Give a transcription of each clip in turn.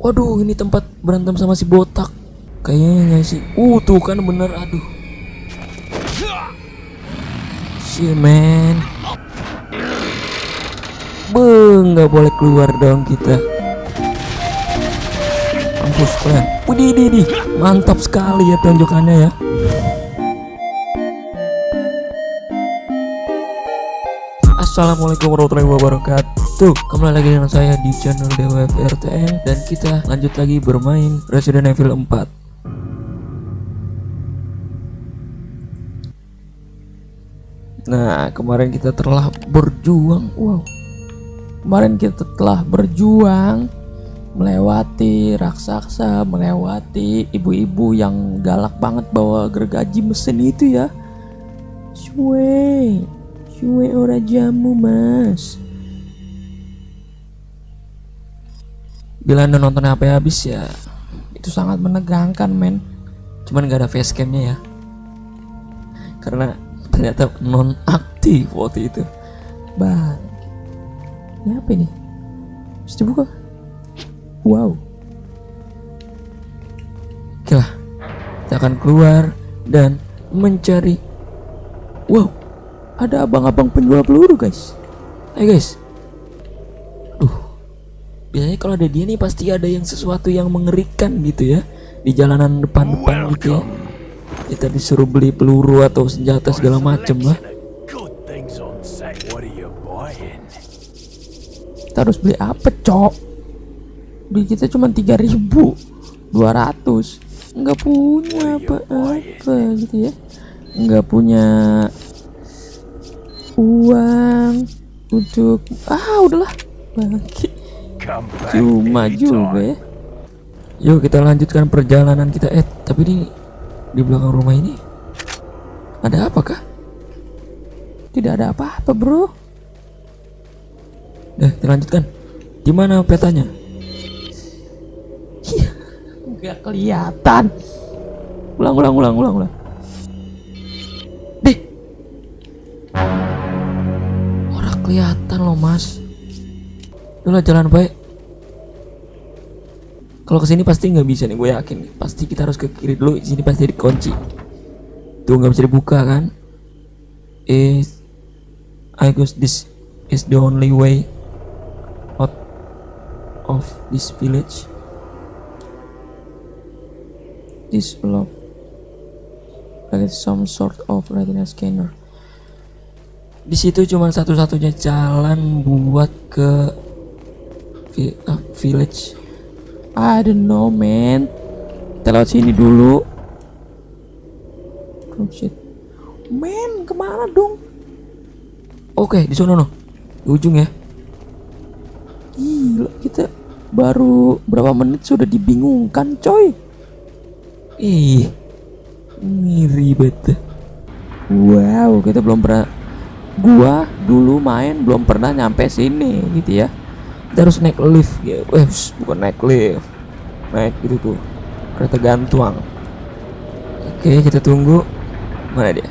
Waduh, ini tempat berantem sama si botak. Kayaknya nggak sih? Tuh kan bener, aduh. Shit man. Nggak boleh keluar dong kita. Mampus kalian. Widih, mantap sekali ya tunjukannya ya. Assalamualaikum warahmatullahi wabarakatuh. Kembali lagi dengan saya di channel DWFRTM, dan kita lanjut lagi bermain Resident Evil 4. Nah, kemarin kita telah berjuang. Kemarin kita telah berjuang melewati raksasa, melewati ibu-ibu yang galak banget bawa gergaji mesin itu ya. Shue ora jamu mas. Bila anda nonton HP habis ya, itu sangat menegangkan men. Cuman gak ada facecamnya ya, karena ternyata non aktif waktu itu. Bang, ini apa ini? Bisa dibuka? Wow. Oke lah, kita akan keluar dan mencari. Wow, ada abang-abang penjual peluru guys. Ayo guys. Biasanya kalau ada dia nih pasti ada yang sesuatu yang mengerikan gitu ya di jalanan depan-depan gitu ya. Kita disuruh beli peluru atau senjata segala macem lah. Kita harus beli apa cok? Beli kita cuma 3.200. Nggak punya apa-apa gitu ya. Nggak punya uang untuk udahlah bangkit. Cuma juga ya. Yuk kita lanjutkan perjalanan kita. Tapi di belakang rumah ini ada apakah? Tidak ada apa-apa bro. Kita lanjutkan. Gimana petanya? Gak kelihatan. Ulang. Deh, orang kelihatan loh mas. Udah jalan baik. Kalau kesini pasti nggak bisa nih, gue yakin. Pasti kita harus ke kiri dulu. Di sini pasti dikunci. Tuh nggak bisa dibuka kan? I guess this is the only way out of this village. This block like some sort of retina scanner. Di situ cuma satu-satunya jalan buat ke village. I don't know man. Kita lewat sini dulu. Oh shit man, kemana dong? Oke, di sono di ujung ya. Gila, kita baru berapa menit sudah dibingungkan coy. Ngiri banget. Wow, kita belum pernah. Gua dulu main belum pernah nyampe sini gitu ya. Kita harus naik lift ya. Bukan naik lift, naik gitu tuh, kereta gantung. Oke, kita tunggu. Mana dia?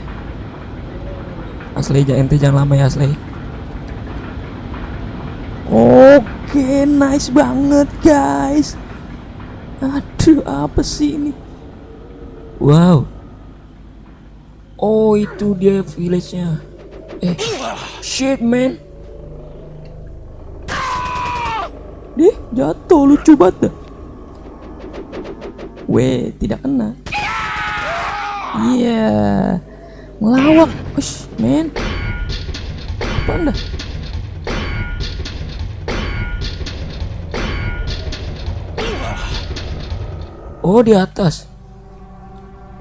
Asli jangan lama ya Asli. Oke, nice banget guys. Aduh, apa sih ini? Wow. Oh, itu dia village-nya. Shit man. Jatuh, lucu banget. Tidak kena. Iya, ngelawak. Men, apa anda? Oh, di atas.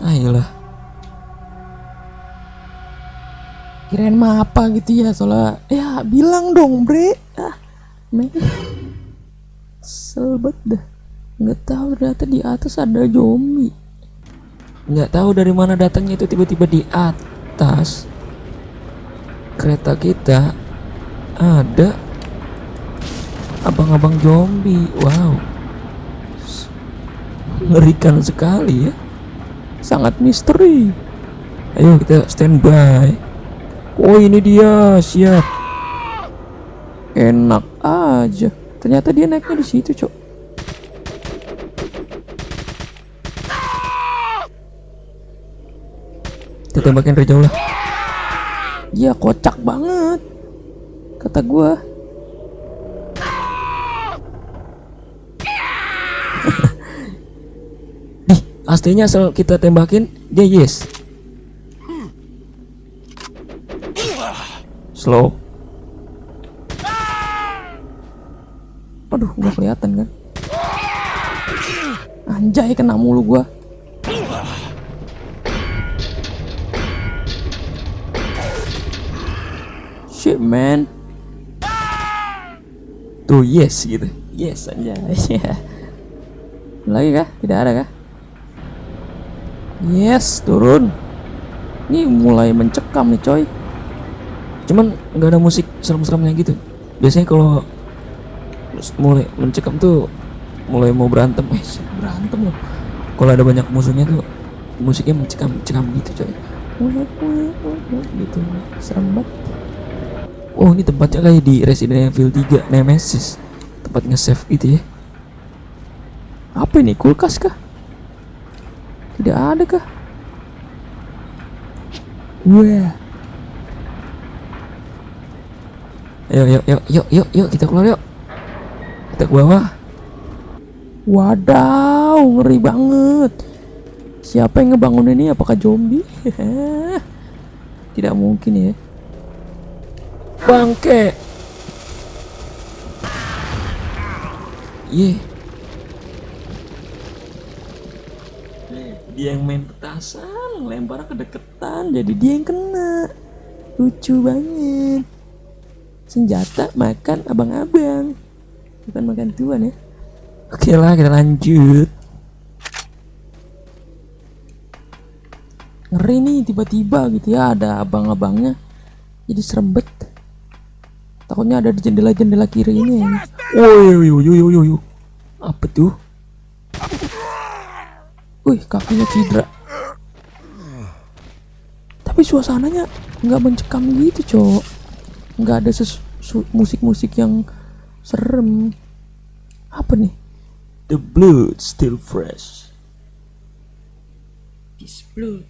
Ayolah. Kirain mah apa gitu ya, soalnya ya bilang dong bre. Men, selbet dah. Nggak tahu ternyata di atas ada zombie. Nggak tahu dari mana datangnya itu tiba-tiba di atas kereta kita ada abang-abang zombie. Wow, mengerikan sekali ya, sangat misteri. Ayo kita standby. Ini dia, siap. Enak aja. Ternyata dia naiknya di situ, cok. Kita tembakin dari jauh lah. Iya, kocak banget kata gua. Nih, aslinya asal kita tembakin dia yes. Slow. Aduh, nggak kelihatan kan? Anjay, kena mulu gua. Shit man. Tuh yes gitu. Yes anjay. Lagi kah? Tidak ada kah? Yes, turun. Ini mulai mencekam nih coy. Cuman nggak ada musik serem-seremnya gitu. Biasanya kalau mulai mencekam tuh mulai mau berantem. Berantem loh. Kalau ada banyak musuhnya tuh musiknya mencekam gitu coy. Gitu. Serem banget. Oh, ini tempatnya kayak di Resident Evil 3 Nemesis. Tempat nge-save gitu ya. Apa ini? Kulkas kah? Tidak ada kah? Wah. Yuk, kita keluar yuk. Kita ke bawah. Wadaw, ngeri banget. Siapa yang ngebangun ini? Apakah zombie? Tidak mungkin ya. Bangke. Dia yang main petasan, lempar ke deketan, jadi dia yang kena. Lucu banget. Senjata makan abang-abang, bukan makan tuan ya. Oke lah, kita lanjut. Ngeri nih tiba-tiba gitu ya, ada abang-abangnya, jadi serem bet. Takutnya ada di jendela-jendela kiri ini. Yo. Apa tuh? Wih, kakinya cedera. Tapi suasananya nggak mencekam gitu, cok. Nggak ada musik-musik yang serem. Apa nih? The blood still fresh. This blood.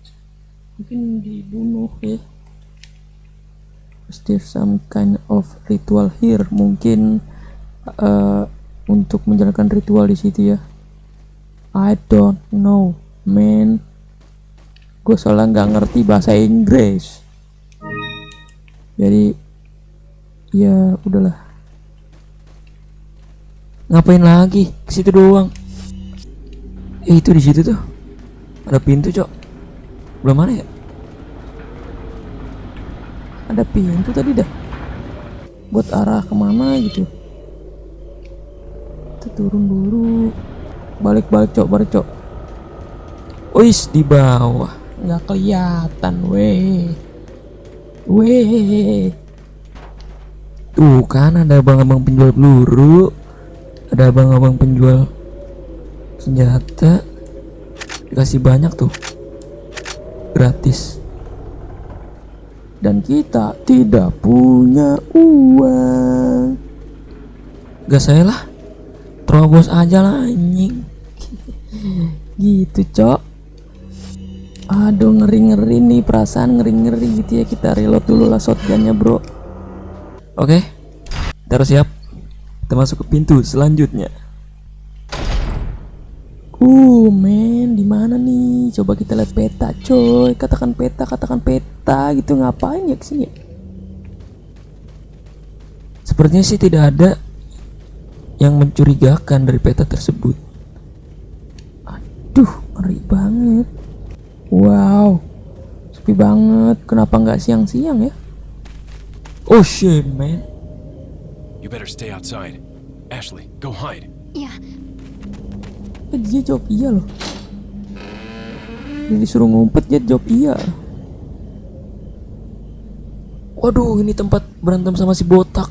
Mungkin dibunuh ya. Is there some kind of ritual here? Mungkin untuk menjalankan ritual di situ ya. I don't know, man. Gue soalnya nggak ngerti bahasa Inggris. Jadi ya udahlah. Ngapain lagi? Ke situ doang. Itu di situ tuh. Ada pintu, cok. Belum mana ya? Ada pintu tadi dah. Buat arah kemana gitu. Kita turun dulu. Balik cok. Wis, di bawah. Nggak kelihatan, weh. Tuh kan ada abang-abang penjual peluru. Ada abang-abang penjual senjata. Dikasih banyak tuh. Gratis. Dan kita tidak punya uang. Gak saya lah. Terobos aja lah anjing. Gitu cok. Aduh, ngeri nih, perasaan ngeri gitu ya. Kita reload dulu lah shotgunnya bro. Oke, kita harus siap. Kita masuk ke pintu selanjutnya. Men, di mana nih? Coba kita lihat peta, coy. Katakan peta gitu. Ngapain ya kesini? Sepertinya sih tidak ada yang mencurigakan dari peta tersebut. Aduh, ngeri banget. Wow, sepi banget. Kenapa nggak siang-siang ya? Oh shit, man. You better stay outside. Ashley, go hide. Yeah. Dia jawab iya loh. Dia disuruh ngumpet, dia jawab iya. Waduh, ini tempat berantem sama si botak.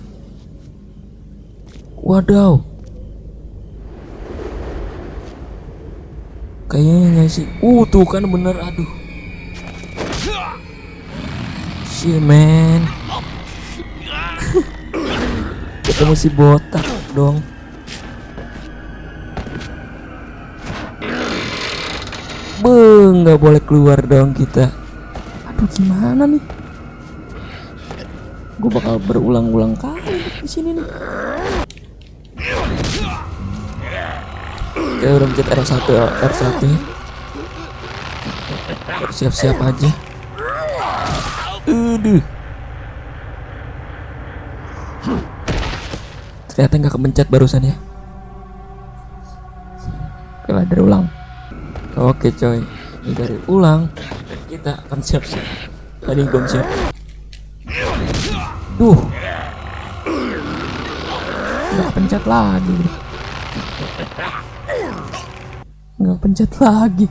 Wadaw. Kayaknya nggak sih. Tuh kan bener, aduh. Shit, man. Ketemu si botak dong. Nggak boleh keluar dong kita. Aduh, gimana nih? Gue bakal berulang-ulang kali di sini nih. Oke, udah mencet R1 ya, R1 ya. Siap-siap aja. Aduh. Ternyata nggak kepencet barusan ya. Oke lah, dari ulang. Oke coy, ini dari ulang. Kita akan siap-siap. Tadi belum siap. Duh, nggak pencet lagi. Nggak pencet lagi.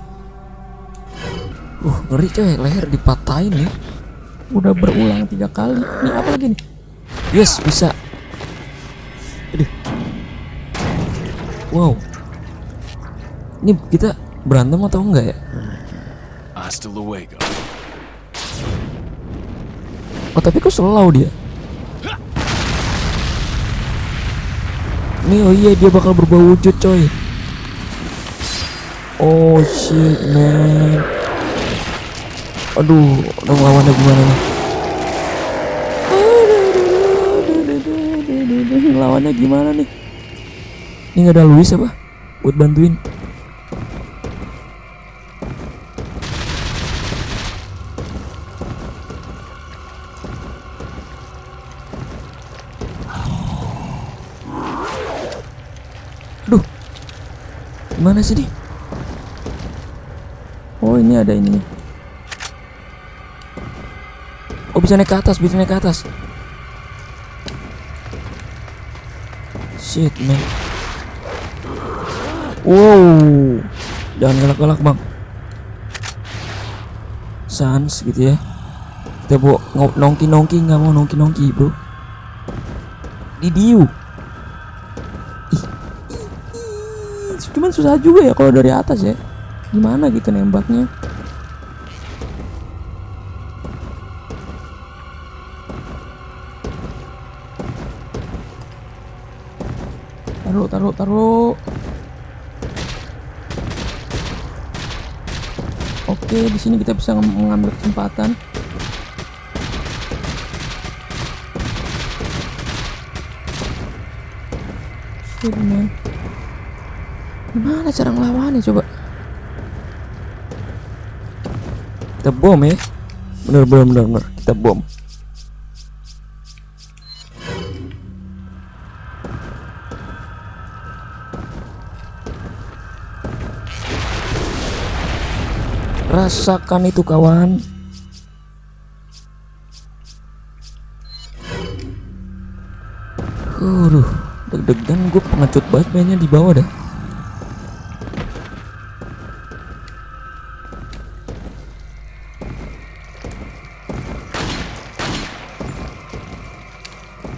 Ngeri coy, leher dipatahin nih. Udah berulang 3 kali. Ini apa lagi nih? Yes, bisa. Aduh. Wow. Ini kita berantem atau enggak ya? Hasta luego. Oh, tapi kok slow dia? Nih, oh iya, dia bakal berubah wujud coy. Oh shit man. Aduh, dong lawannya gimana nih? Lawannya gimana nih? Ini nggak ada Luis apa? Buat bantuin. Aduh, gimana sih nih? Oh, ini ada ini. Oh, bisa naik ke atas, bisa naik ke atas. Shit man. Wow, jangan galak-galak bang. Sans gitu ya. Kita bawa nongki-nongki, nggak mau nongki-nongki bro. Didiu. Cuman susah juga ya kalau dari atas ya. Gimana gitu nembaknya? Taruh. Oke, di sini kita bisa mengambil kesempatan. Shit, gimana cara ngelawannya coba? Kita bom ya. Bener. Kita bom. Rasakan itu kawan. Deg-degan, gue pengecut banget mainnya di bawah dah.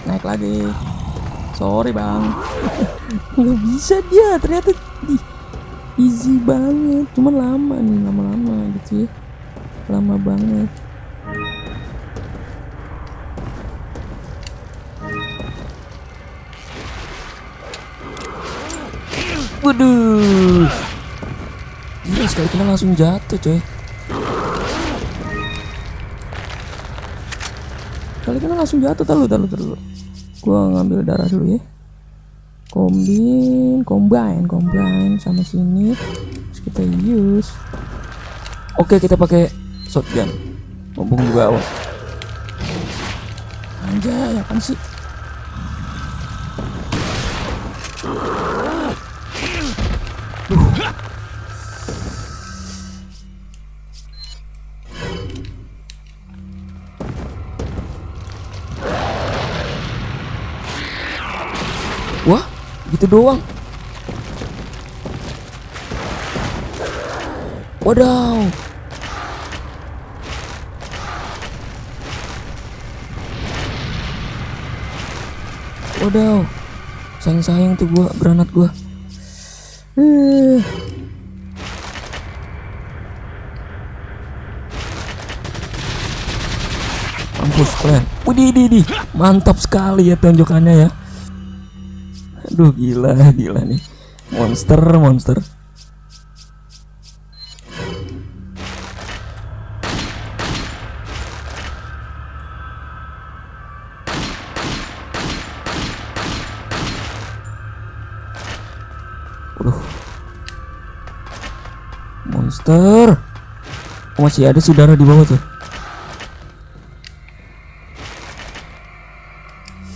Naik lagi. Sorry bang. Nggak bisa dia ternyata. Easy banget, cuman lama nih, lama-lama gitu ya. Lama banget. Waduh. Gila, sekali kena langsung jatuh coy. Kali kena langsung jatuh. Taruh. Gua ngambil darah dulu ya. Combine sama sini. Terus kita use. Oke, kita pakai shotgun. Mumpung di bawah. Anjay, apaan sih? Wah, gitu doang. Wadaw. Sayang tuh granat gua. Mampus kalian. Widih, mantap sekali ya tonjokannya ya. Aduh, gila nih. Monster. Aduh. Monster. Oh, masih ada saudara di bawah tuh.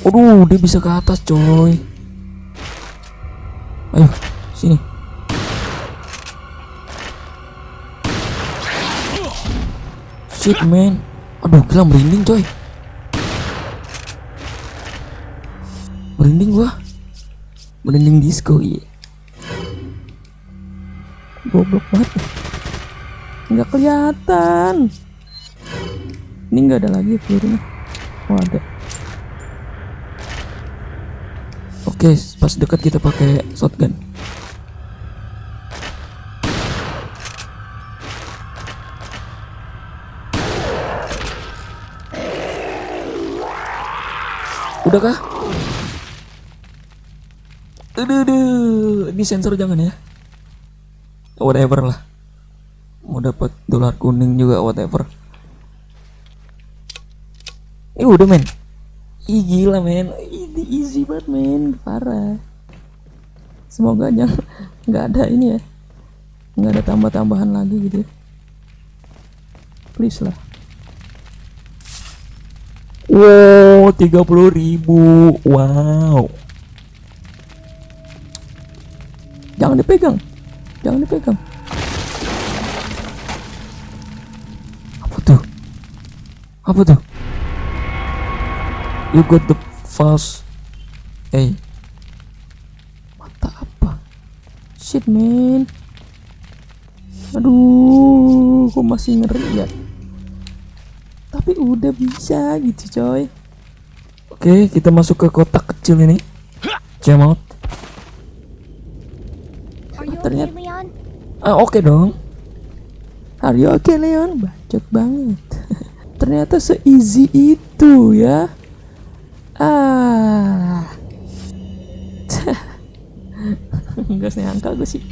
Aduh, dia bisa ke atas coy. Ayo, sini. Shit man. Aduh, gila merinding coy. Merinding gua. Merinding disco iya. Goblok banget. Nggak kelihatan. Ini nggak ada lagi pelurunya. Oh ada. Oke, pas dekat kita pakai shotgun. Udah kah? Aduh, ini sensor jangan ya. Whatever lah. Mau dapat dolar kuning juga whatever. Udah men. Ih gila men. Ini easy banget men, parah. Semoga jangan nggak ada ini ya. Nggak ada tambah-tambahan lagi gitu ya. Please lah. Wow, 30.000. Wow. Jangan dipegang. Jangan dipegang. Apa tuh? Apa tuh? You got the false. Hey. Mata apa? Shit man. Aduh, kok masih ngeri ya? Tapi udah bisa gitu coy. Oke, kita masuk ke kotak kecil ini. Jam out. Ternyata oke dong. Are you okay Leon? Bacot banget. Ternyata se-easy itu ya. Enggak nyangka gue sih.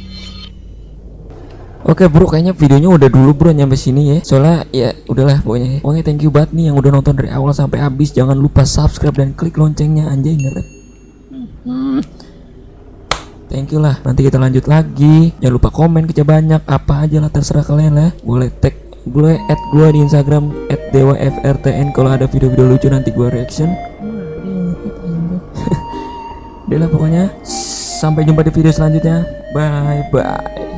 Oke bro, kayaknya videonya udah dulu bro nyampe sini ya. Soalnya ya udahlah pokoknya. Oke, thank you banget nih yang udah nonton dari awal sampai habis. Jangan lupa subscribe dan klik loncengnya anjay ngeret. Thank you lah. Nanti kita lanjut lagi. Jangan lupa komen kerja banyak apa aja lah terserah kalian lah. Boleh tag gue gue di Instagram @dewafrtn kalau ada video-video lucu nanti gue reaction. Udah lah pokoknya. Sampai jumpa di video selanjutnya. Bye bye.